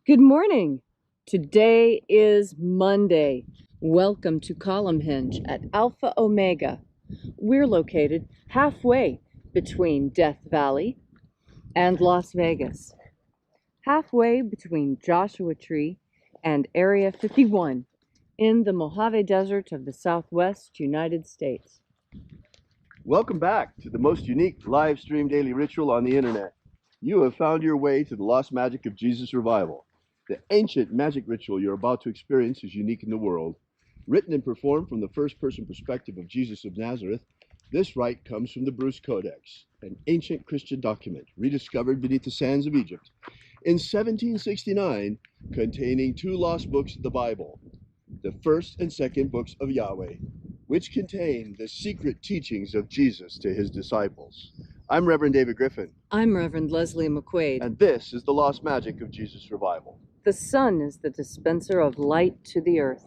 Good morning. Today is Monday. Welcome to Column Hinge at Alpha Omega. We're located halfway between Death Valley and Las Vegas. Halfway between Joshua Tree and Area 51 in the Mojave Desert of the Southwest United States. Welcome back to the most unique live stream daily ritual on the internet. You have found your way to the lost magic of Jesus revival. The ancient magic ritual you're about to experience is unique in the world. Written and performed from the first-person perspective of Jesus of Nazareth, this rite comes from the Bruce Codex, an ancient Christian document rediscovered beneath the sands of Egypt in 1769, containing two lost books of the Bible, the first and second books of Yahweh, which contain the secret teachings of Jesus to his disciples. I'm Reverend David Griffin. I'm Reverend Leslie McQuade. And this is the lost magic of Jesus revival. The sun is the dispenser of light to the earth.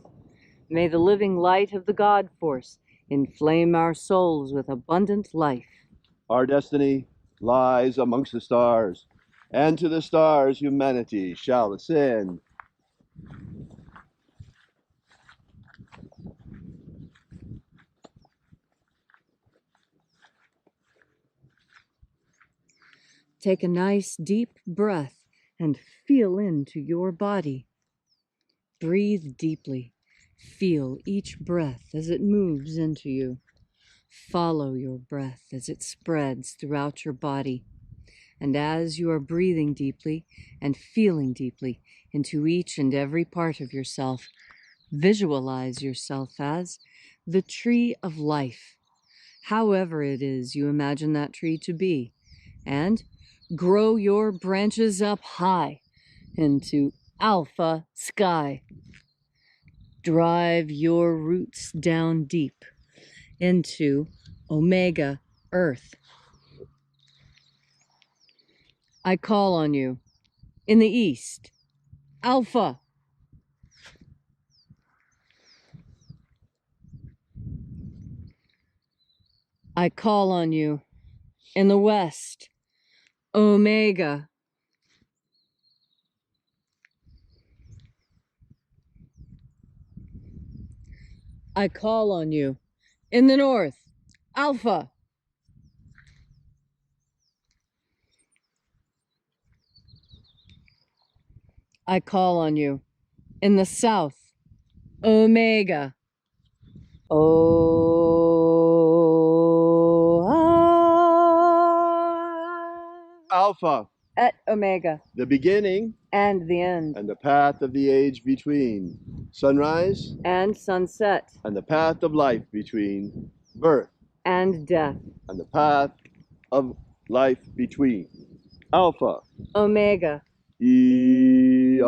May the living light of the God force inflame our souls with abundant life. Our destiny lies amongst the stars, and to the stars humanity shall ascend. Take a nice deep breath and feel into your body. Breathe deeply. Feel each breath as it moves into you. Follow your breath as it spreads throughout your body. And as you are breathing deeply and feeling deeply into each and every part of yourself, visualize yourself as the tree of life, however it is you imagine that tree to be, and grow your branches up high into alpha sky. Drive your roots down deep into omega earth. I call on you in the east, alpha. I call on you in the west, omega. I call on you in the north, alpha. I call on you in the south, omega. Alpha, at omega, the beginning and the end, and the path of the age between, sunrise and sunset, and the path of life between, birth and death, and the path of life between. Alpha, omega, IAOE.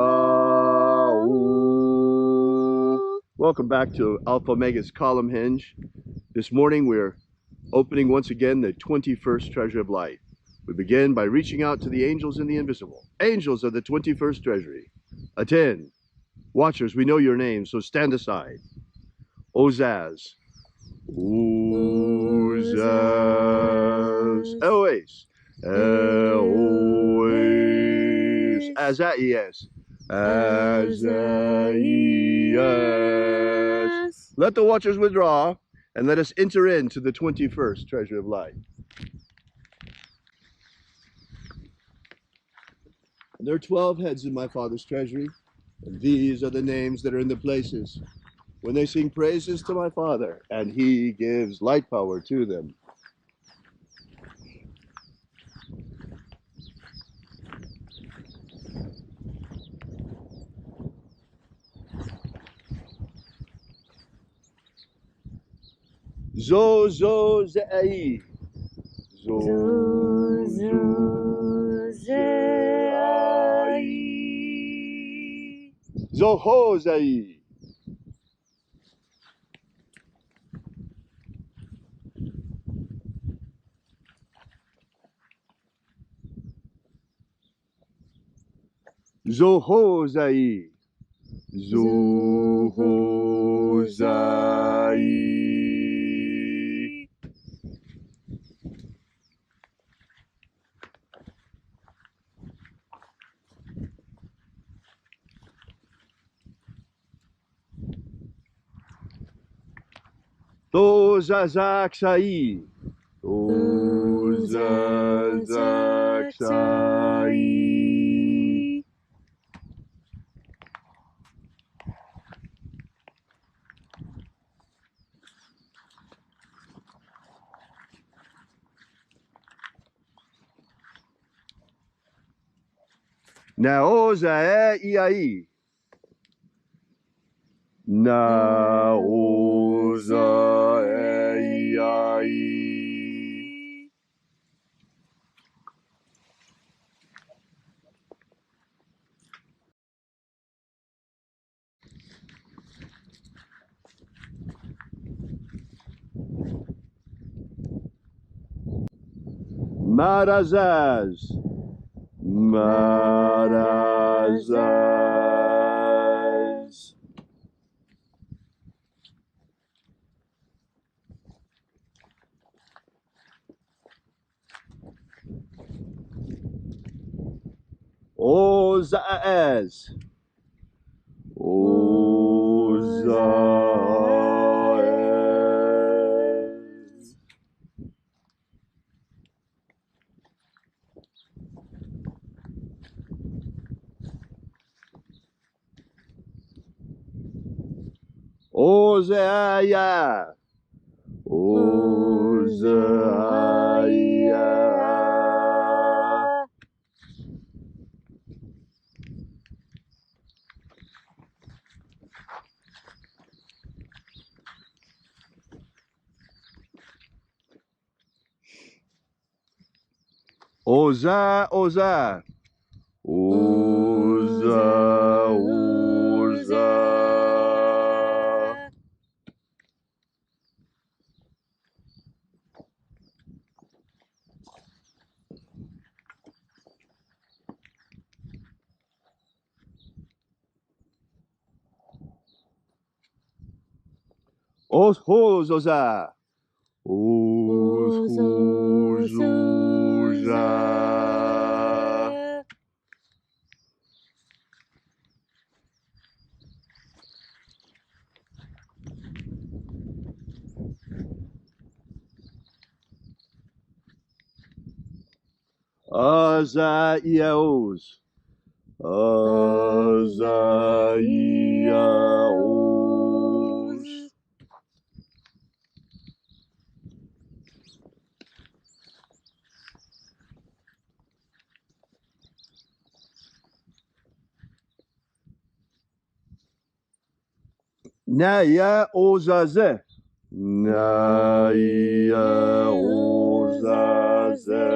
Welcome back to Alpha Omega's Column Hinge. This morning we're opening once again the 21st Treasure of Light. We begin by reaching out to the angels in the invisible. Angels of the 21st Treasury. Attend. Watchers, we know your names, so stand aside. Ozaz. Ozaz. Eloes. Eloes. Azaias. Azaias. Let the watchers withdraw, and let us enter into the 21st Treasure of Light. There are 12 heads in my Father's treasury, and these are the names that are in the places when they sing praises to my Father, and he gives light power to them. Zo, zo, ze'ai. Zo, zo, ze'ai. Zo, ho, ze'ai. Zohozai. Zohozai. Tozazaksai. Tozazaksai. Naoza I. Naoza I. Marazaz. Marazaz. Ozaaz. Ozaaz. Ozaaya. Ozaaya. Oza, Oza. Oza, Oza. Oza. Oza. IAOEs. IAOEs. Naya Ozaze. Naya Ozaze.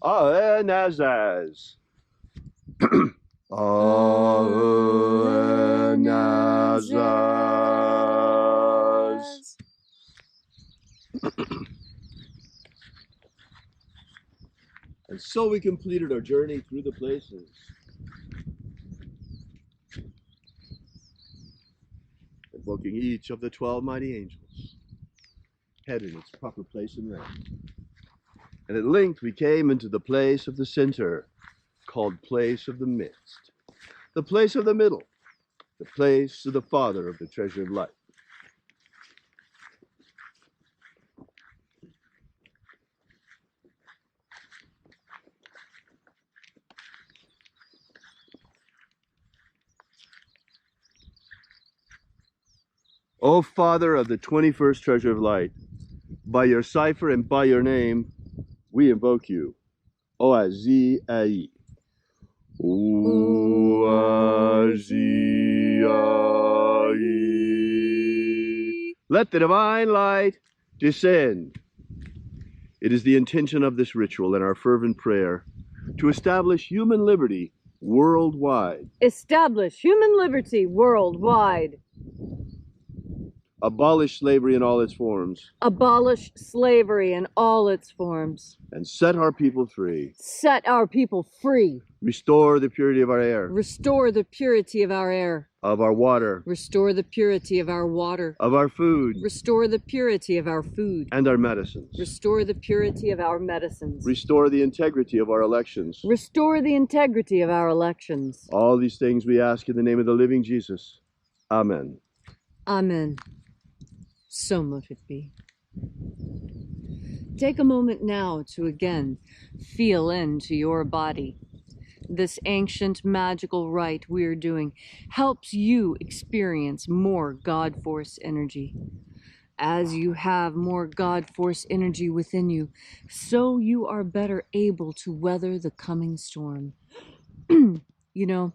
Aenazaz. Aenazaz. And so we completed our journey through the places, invoking each of the 12 mighty angels, head in its proper place and rank. And at length we came into the place of the center, called place of the midst, the place of the middle, the place of the Father of the treasure of life. O Father of the 21st treasure of light, by your cipher and by your name, we invoke you. Oazi Ai. Oazi Ai. Let the divine light descend. It is the intention of this ritual and our fervent prayer to establish human liberty worldwide. Establish human liberty worldwide. Abolish slavery in all its forms. Abolish slavery in all its forms. And set our people free. Set our people free. Restore the purity of our air. Restore the purity of our air. Of our water. Restore the purity of our water. Of our food. Restore the purity of our food. And our medicines. Restore the purity of our medicines. Restore the integrity of our elections. Restore the integrity of our elections. All these things we ask in the name of the living Jesus. Amen. Amen. So mote it be. Take a moment now to again feel into your body. This ancient magical rite we're doing helps you experience more God Force energy. As you have more God Force energy within you, so you are better able to weather the coming storm. You know,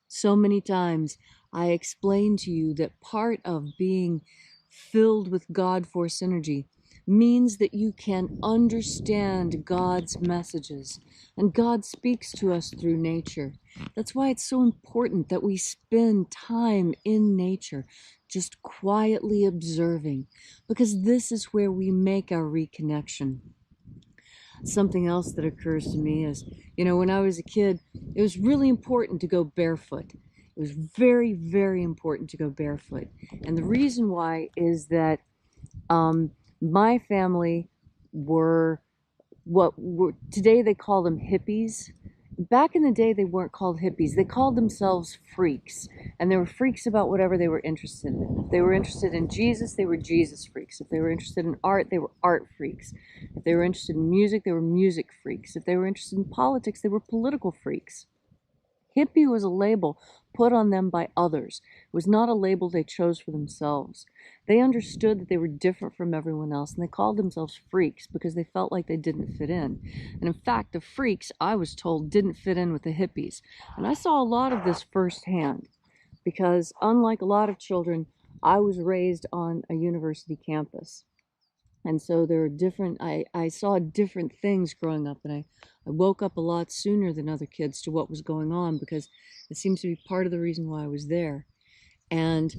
so many times I explain to you that part of being filled with God Force energy means that you can understand God's messages, and God speaks to us through nature. That's why it's so important that we spend time in nature, just quietly observing, because this is where we make our reconnection. Something else that occurs to me is, you know, when I was a kid, it was really important to go barefoot. It was very, very important to go barefoot. And the reason why is that my family were today they call them hippies. Back in the day, they weren't called hippies. They called themselves freaks. And they were freaks about whatever they were interested in. If they were interested in Jesus, they were Jesus freaks. If they were interested in art, they were art freaks. If they were interested in music, they were music freaks. If they were interested in politics, they were political freaks. Hippie was a label put on them by others. It was not a label they chose for themselves. They understood that they were different from everyone else, and they called themselves freaks because they felt like they didn't fit in. And in fact, the freaks, I was told, didn't fit in with the hippies. And I saw a lot of this firsthand because, unlike a lot of children, I was raised on a university campus. And so there are different, I saw different things growing up, and I woke up a lot sooner than other kids to what was going on because it seems to be part of the reason why I was there. And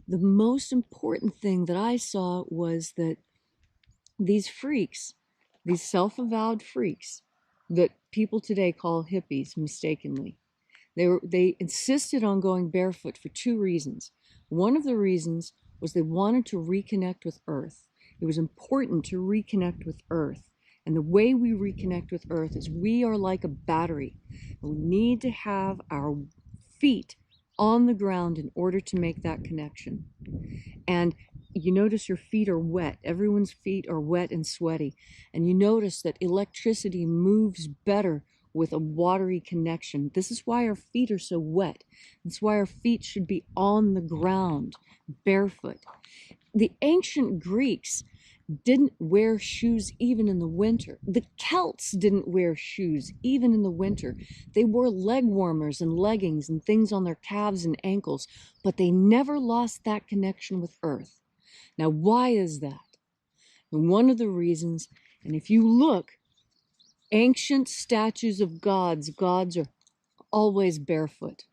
the most important thing that I saw was that these freaks, these self-avowed freaks that people today call hippies mistakenly, they insisted on going barefoot for two reasons. One of the reasons was they wanted to reconnect with Earth. It was important to reconnect with Earth. And the way we reconnect with Earth is we are like a battery. We need to have our feet on the ground in order to make that connection. And you notice your feet are wet. Everyone's feet are wet and sweaty. And you notice that electricity moves better with a watery connection. This is why our feet are so wet. That's why our feet should be on the ground, barefoot. The ancient Greeks didn't wear shoes even in the winter. The Celts didn't wear shoes even in the winter. They wore leg warmers and leggings and things on their calves and ankles, but they never lost that connection with Earth. Now, why is that? And one of the reasons, and if you look, ancient statues of gods are always barefoot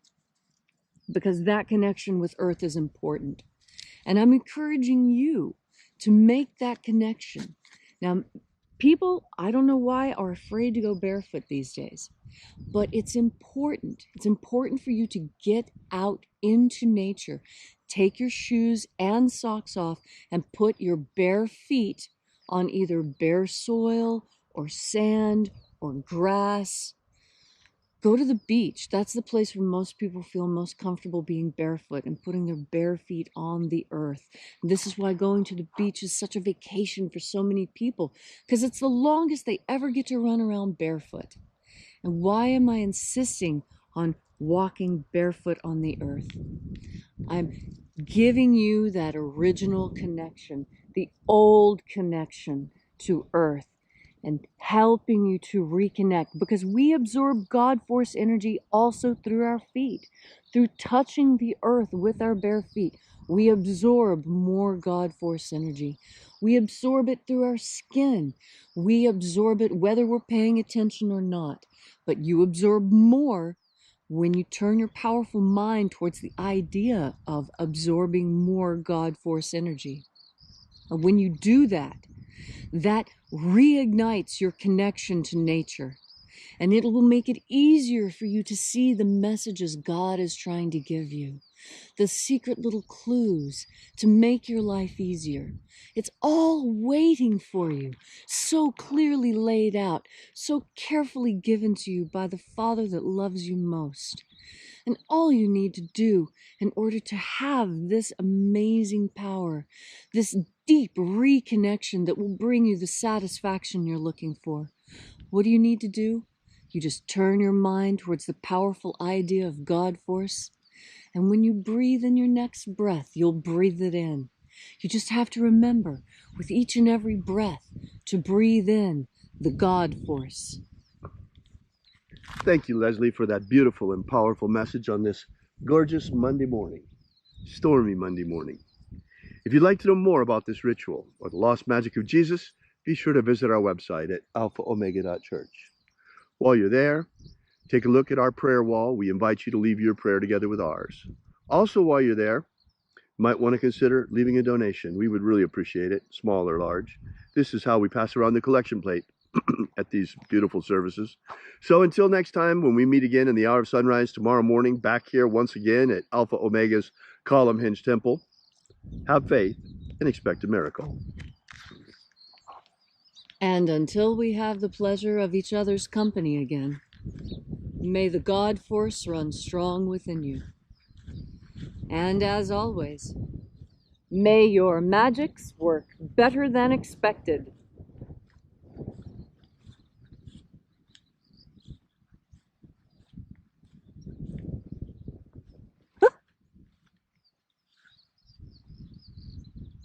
because that connection with Earth is important. And I'm encouraging you to make that connection. Now, people, I don't know why, are afraid to go barefoot these days, but it's important. It's important for you to get out into nature. Take your shoes and socks off and put your bare feet on either bare soil or sand or grass. Go to the beach. That's the place where most people feel most comfortable being barefoot and putting their bare feet on the earth. And this is why going to the beach is such a vacation for so many people, because it's the longest they ever get to run around barefoot. And why am I insisting on walking barefoot on the earth? I'm giving you that original connection, the old connection to earth, and helping you to reconnect, because we absorb God Force energy also through our feet. Through touching the earth with our bare feet, we absorb more God Force energy. We absorb it through our skin. We absorb it whether we're paying attention or not. But you absorb more When you turn your powerful mind towards the idea of absorbing more God force energy, and when you do that, that reignites your connection to nature, and it will make it easier for you to see the messages God is trying to give you, the secret little clues to make your life easier. It's all waiting for you, so clearly laid out, so carefully given to you by the Father that loves you most. And all you need to do in order to have this amazing power, this deep reconnection that will bring you the satisfaction you're looking for, what do you need to do? You just turn your mind towards the powerful idea of God force. And when you breathe in your next breath, you'll breathe it in. You just have to remember with each and every breath to breathe in the God force. Thank you, Leslie, for that beautiful and powerful message on this gorgeous Monday morning, stormy Monday morning. If you'd like to know more about this ritual or the lost magic of Jesus, be sure to visit our website at alphaomega.church. While you're there, take a look at our prayer wall. We invite you to leave your prayer together with ours. Also, while you're there, you might want to consider leaving a donation. We would really appreciate it, small or large. This is how we pass around the collection plate at these beautiful services. So until next time, when we meet again in the hour of sunrise tomorrow morning, back here once again at Alpha Omega's Column Hinge Temple, have faith and expect a miracle. And until we have the pleasure of each other's company again, may the God force run strong within you. And as always, may your magics work better than expected.